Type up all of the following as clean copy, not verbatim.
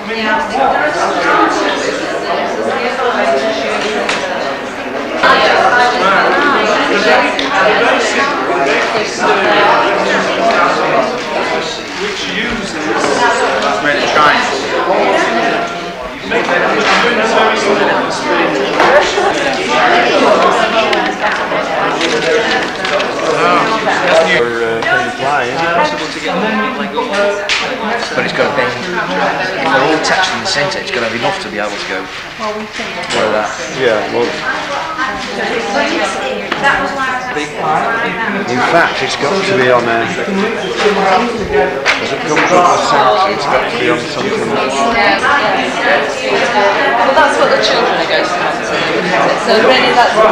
Which uses made it triangles. But it's got to bend. If they're all attached in the centre, it's got to have enough to be able to go. Where that? Yeah, well. In fact, it's got to be on a. As it comes up the centre, it's got to be on something. Well, that's what the children are going to have to do. So really, that's the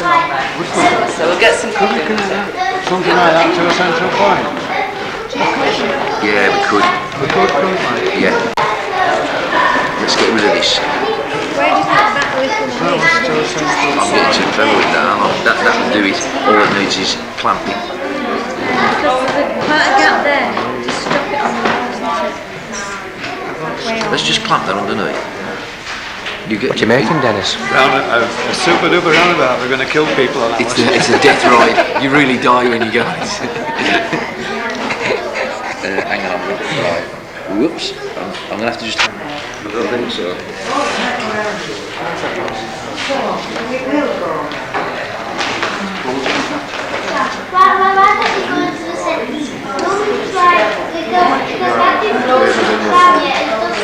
time. So we'll get some cooking. Something like that to a central point. Yeah, we could. We could, couldn't we? Yeah. Let's get rid of this. Where do you think that will come in? I'm getting too clever with that. That will do it. All it needs is clamping. Because there's quite a gap there. Just stop it on the wall. Let's just clamp that underneath. You get. What are you making, Dennis? A super duper roundabout. We're going to kill people on that. It's a death ride. You really die when you go. Hang on. Right. Whoops. I'm going to have to just. I don't think so.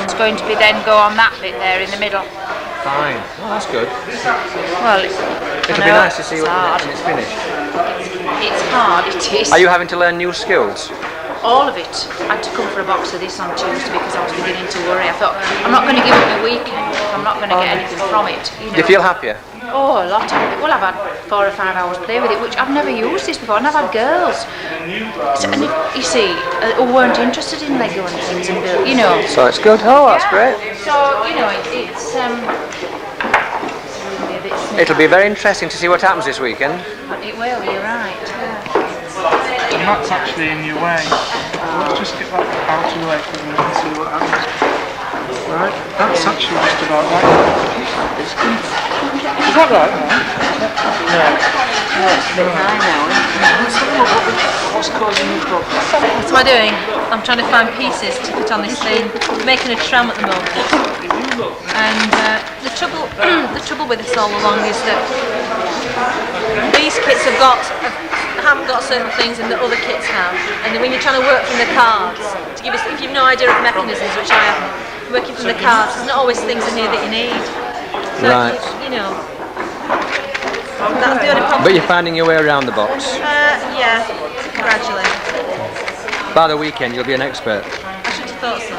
It's going to be then go on that bit there in the middle. Fine. Oh, that's good. Well, It'll be nice to see when it's finished. It's hard, it is. Are you having to learn new skills? All of it. I had to come for a box of this on Tuesday because I was beginning to worry. I thought, I'm not going to give it my weekend. I'm not going to get anything from it. You know. Do you feel happier? Oh, a lot of it. Well, I've had 4 or 5 hours play with it, which I've never used this before, and I've had girls. And you see, who weren't interested in Lego and things, and you know. So it's good. Oh, that's great. So, you know, it's It'll be very interesting to see what happens this weekend. It will, you're right. And that's actually in your way. Let's just get that out of the way for a minute and see what happens. Right, that's actually just about right. Is that right? No. It's a bit high now. What's causing the problem? What am I doing? I'm trying to find pieces to put on this thing. I'm making a tram at the moment. And the trouble with this all along is that these kits haven't got certain things and that other kits have. And when you're trying to work from the cards, to give us, if you've no idea of mechanisms, which I haven't, working from the cards, there's not always things in here that you need. So Right. you know, that's the only problem. But you're finding your way around the box. Yeah, gradually. By the weekend, you'll be an expert. I should have thought so.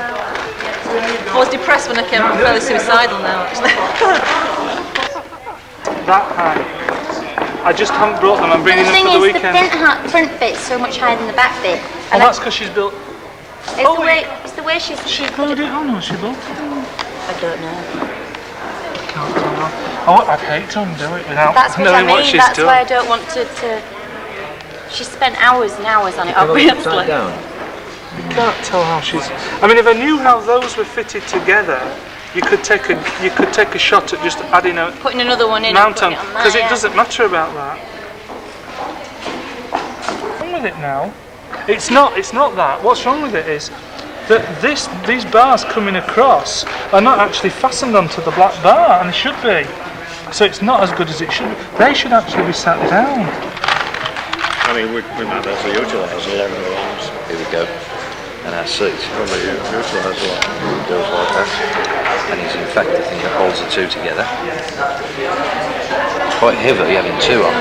I was depressed when I came. I'm fairly suicidal now, actually. That high. I just haven't brought them. I'm bringing them for the weekend. The front bit's so much higher than the back bit. Oh, that's because she's built. It's the way she's. She glued it on, or she built it? I don't know. Can't tell. Oh, I'd hate to undo it without That's what knowing I mean. what she's That's done. why I don't want to. She spent hours and hours on it. Upside Obviously. down. You can't tell how she's. I mean, if I knew how those were fitted together, you could take a shot at just adding a Putting another one in. mount on, Because because it doesn't matter about that. What's wrong with it now? It's not that. What's wrong with it is that these bars coming across are not actually fastened onto the black bar, and they should be. So it's not as good as it should be. They should actually be sat down. I mean, we might be able to utilise a lot of the ones. Here we go. And our seat. Probably utilise a lot. Goes like that. And it's in fact the thing that holds the two together. It's quite heavy having two on.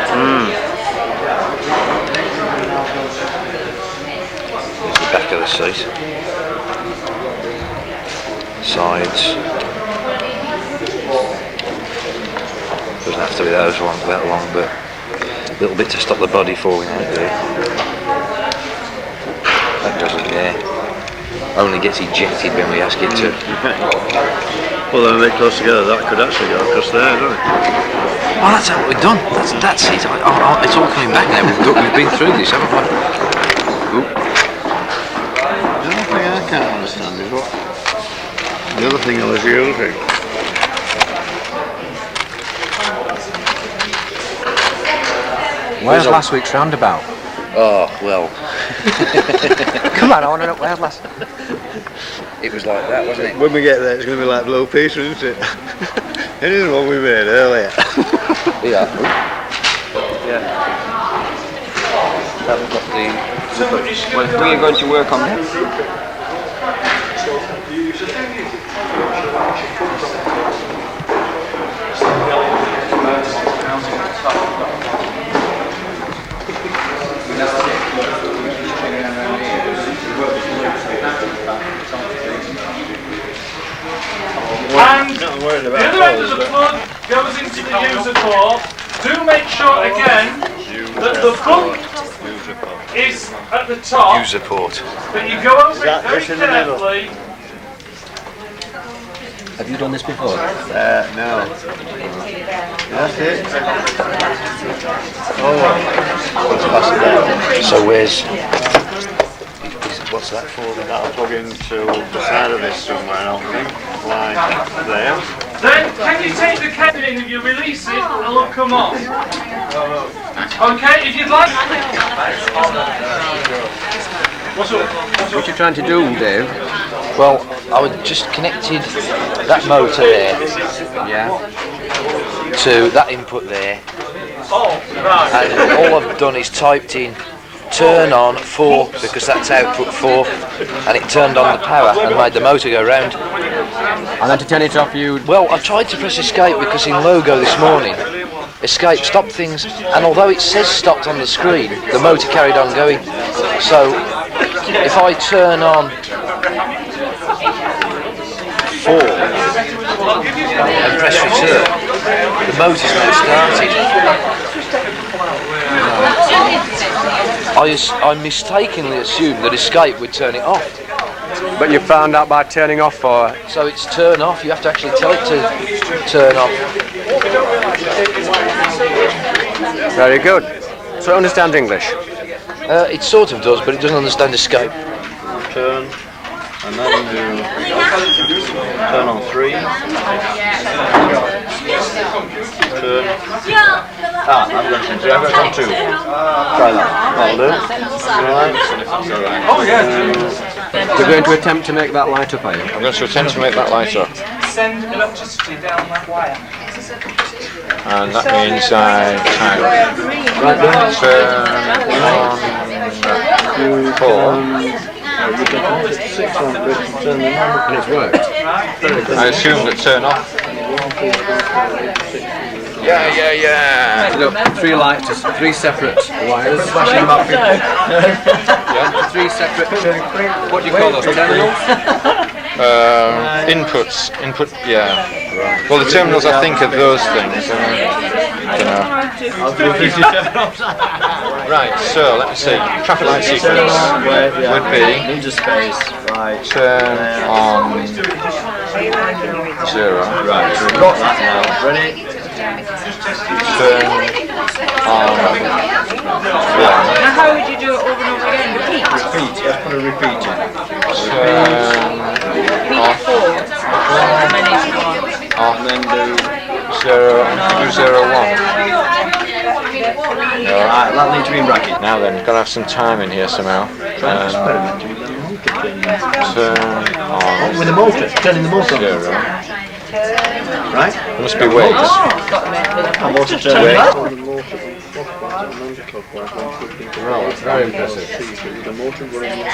Here's the back of the seat. Sides. Doesn't have to be that long, but a little bit to stop the body falling out there. That doesn't, only gets ejected when we ask it to. Well, they're a bit close together. That could actually go across there, doesn't it? Oh, that's how we've done. That's it. It's all coming back now. We've been through this, haven't we? The only thing I can't understand what the other thing I was using. Where's last week's roundabout? Oh, well, Come on, I want to know where's last. it was like that, wasn't it? When we get there, it's going to be like Blue Peter, isn't it? It is what we made earlier. Yeah. Haven't got the... Well, we are going to work on that. And the other end of the plug goes into the user port. Do make sure again that the book is at the top, User port. that you go over it very this in the middle? carefully. Have you done this before? No. That's it. Oh, So where's... What's that for then? that'll plug into the side of this somewhere, I don't think. Like there. Then can you take the cable in? If you release it, it'll come off. Okay, if you'd like. What's up? What you trying to do, Dave? Well, I would just connected that motor there Yeah. to that input there, Oh, right. and all I've done is typed in turn on 4 because that's output 4, and it turned on the power and made the motor go round. And then to turn it off, you. Well, I tried to press escape because in logo this morning, escape stopped things, and although it says stopped on the screen, the motor carried on going. So if I turn on 4 and press return, the motor's now started. I mistakenly assumed that escape would turn it off. But you found out by turning off or. So it's turn off, you have to actually tell it to turn off. Very good. So it understands English. It sort of does, but it doesn't understand escape. Turn. And then turn on 3. Turn. I'm going to do. I'm going to on 2. Try that. That'll do. Alright. Oh yeah. You're going to attempt to make that light up, are you? I'm going to attempt to make that light up. Send electricity down that wire. And that means I turn on 4. And it's worked. I assume that turn off. Yeah. Look, 3 lights, 3 separate wires. Flashing them up. Yeah. 3 separate. What do you call those? Terminals? Input, yeah. Well, the terminals I think are those things. Right, so let me see. Traffic light sequence would be turn on 0. Right, so we've got that now. Ready? Turn on 1. Now how would you do it over and over again? Repeat. Repeat, let's put a repeat in. Repeat 4. And then it's 1. And then do 0, do 0, 1. Alright, that needs to be in bracket. Now then, gotta have some time in here somehow. Turn on with the motor, turning the motor on. 0. Right? There must be ways. Well, it's very impressive. The motor running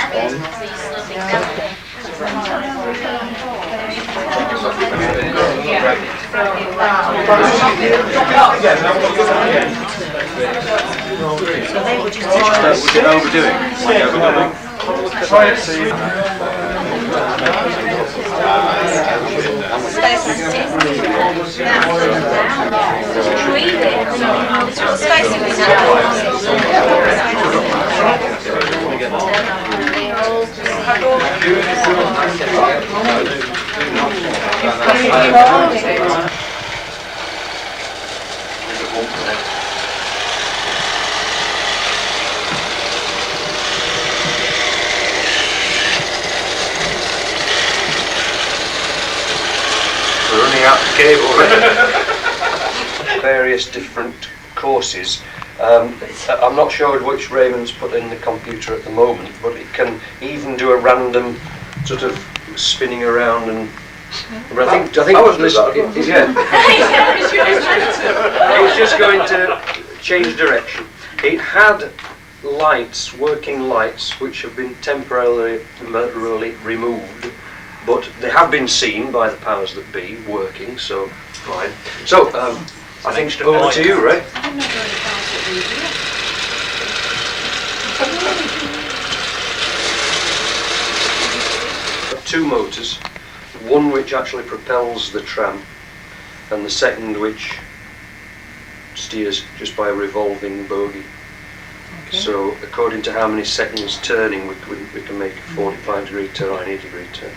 cable. Various different courses. I'm not sure which Raymond's put in the computer at the moment, but it can even do a random sort of spinning around and. But I think I was listening. Yeah. It's just going to change direction. It had lights, working lights, which have been temporarily removed, but they have been seen by the powers that be working. So fine. So I think over to you, Ray. Two motors. One which actually propels the tram, and the second which steers just by a revolving bogie. Okay. So according to how many seconds turning, we can make a 45-degree turn or an 80-degree turn.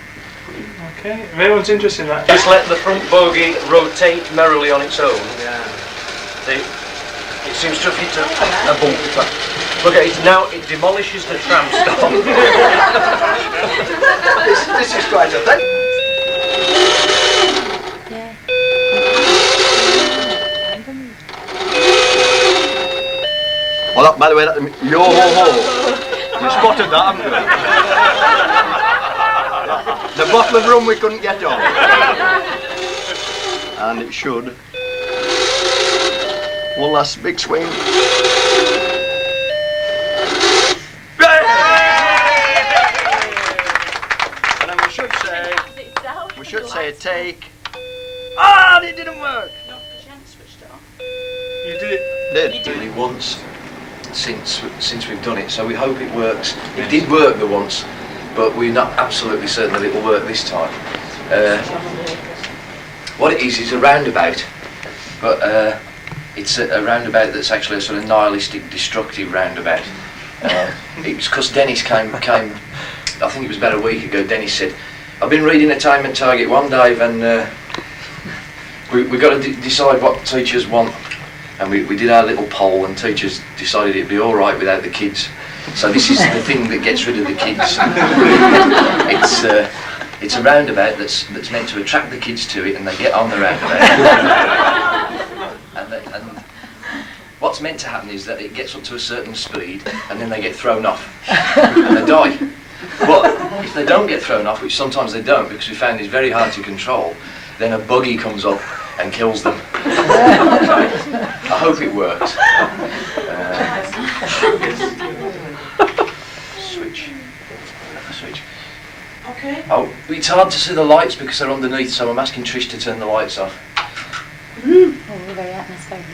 Okay, if anyone's interested in that. Just let the front bogie rotate merrily on its own. Yeah. It seems to have hit a bump. Look at it now, it demolishes the tram stop. This is quite a thing. Well, that, by the way, that, yo ho ho. You spotted that, haven't you? The bottle of rum we couldn't get on. And it should. One last big swing. And then we should say take. Ah, it didn't work. You did it. Did only once since we've done it, so we hope it works. It did work the once, but we're not absolutely certain that it will work this time. What it is a roundabout, but it's a roundabout that's actually a sort of nihilistic, destructive roundabout. It was because Dennis came. I think it was about a week ago. Dennis said, "I've been reading Attainment Target 1, Dave, and we've got to decide what teachers want." And we did our little poll, and teachers decided it'd be all right without the kids. So this is the thing that gets rid of the kids. It's a roundabout that's meant to attract the kids to it, and they get on the roundabout. and what's meant to happen is that it gets up to a certain speed, and then they get thrown off, and they die. But if they don't get thrown off, which sometimes they don't, because we found it's very hard to control, then a buggy comes up and kills them. I hope it works. Switch. Okay. Oh, it's hard to see the lights because they're underneath, so I'm asking Trish to turn the lights off. Oh, very atmospheric.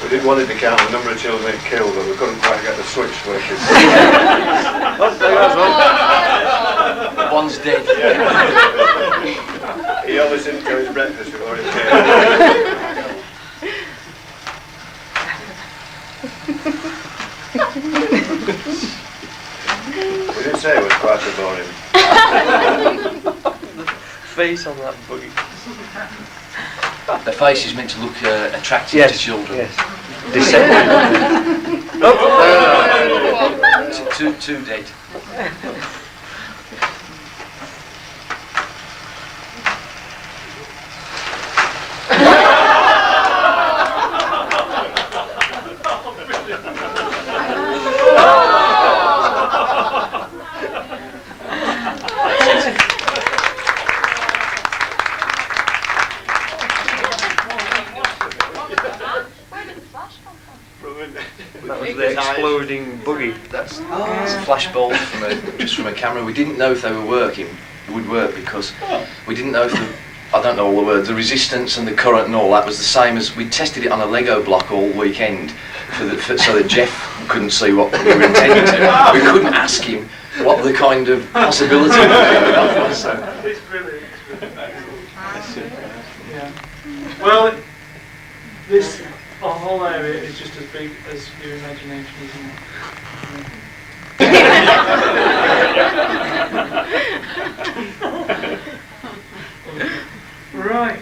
We did wanted to count the number of children it killed, but we couldn't quite get the switch working. One's dead. Yeah. He always didn't do his breakfast before he came. We did say it was quite a boring. Face on that buggy. The face is meant to look attractive to children. Yes. Descending. Too dead. That was the exploding buggy. That's a flashbulb just from a camera. We didn't know if they would work because we didn't know if I don't know all the words, the resistance and the current and all that was the same as we tested it on a Lego block all weekend so that Jeff couldn't see what we were intending to. We couldn't ask him what the kind of possibility was. So. It's brilliant. Yeah. Well, this whole area is just as big as your imagination, isn't it? Right.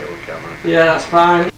little camera. Yeah, that's fine.